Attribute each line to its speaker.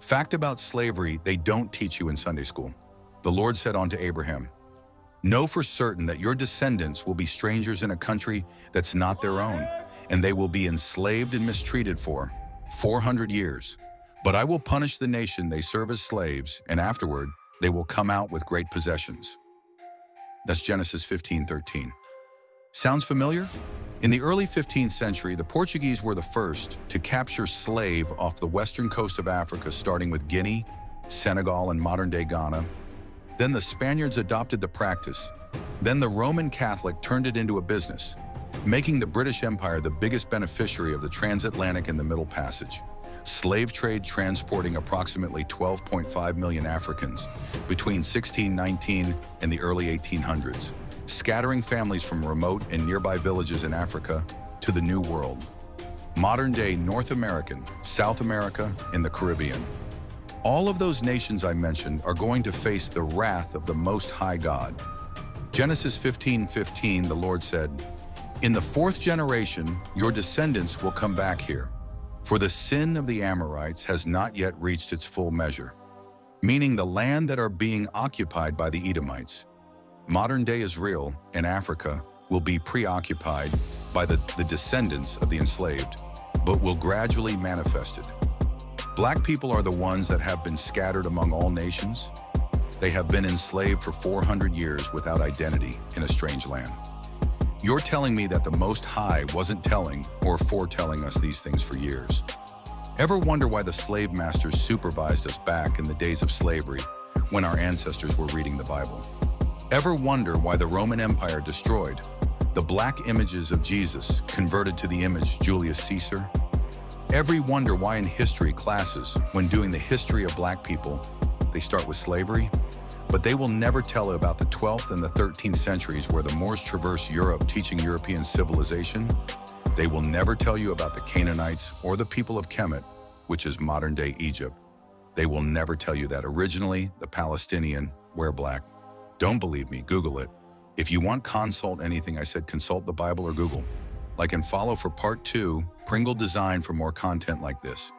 Speaker 1: Fact about slavery they don't teach you in Sunday school. The Lord said unto Abraham, "Know for certain that your descendants will be strangers in a country that's not their own, and they will be enslaved and mistreated for 400 years. But I will punish the nation they serve as slaves, and afterward they will come out with great possessions." That's Genesis 15:13. Sounds familiar? In the early 15th century, the Portuguese were the first to capture slave off the western coast of Africa, starting with Guinea, Senegal, and modern-day Ghana. Then the Spaniards adopted the practice. Then the Roman Catholic turned it into a business, making the British Empire the biggest beneficiary of the transatlantic and the Middle Passage. Slave trade transporting approximately 12.5 million Africans between 1619 and the early 1800s, scattering families from remote and nearby villages in Africa to the New World. Modern-day North American, South America, and the Caribbean. All of those nations I mentioned are going to face the wrath of the Most High God. Genesis 15:15, the Lord said, "In the fourth generation, your descendants will come back here, for the sin of the Amorites has not yet reached its full measure," meaning the land that are being occupied by the Edomites. Modern-day Israel and Africa will be preoccupied by the descendants of the enslaved, but will gradually manifested. Black people are the ones that have been scattered among all nations. They have been enslaved for 400 years without identity in a strange land. You're telling me that the Most High wasn't telling or foretelling us these things for years? Ever wonder why the slave masters supervised us back in the days of slavery when our ancestors were reading the Bible? Ever wonder why the Roman Empire destroyed the black images of Jesus, converted to the image Julius Caesar? Ever wonder why in history classes, when doing the history of black people, they start with slavery? But they will never tell about the 12th and the 13th centuries where the Moors traversed Europe teaching European civilization. They will never tell you about the Canaanites or the people of Kemet, which is modern-day Egypt. They will never tell you that originally the Palestinian were black. Don't believe me, Google it. If you want consult anything I said, consult the Bible or Google. Like and follow for part 2, Pringle Design for more content like this.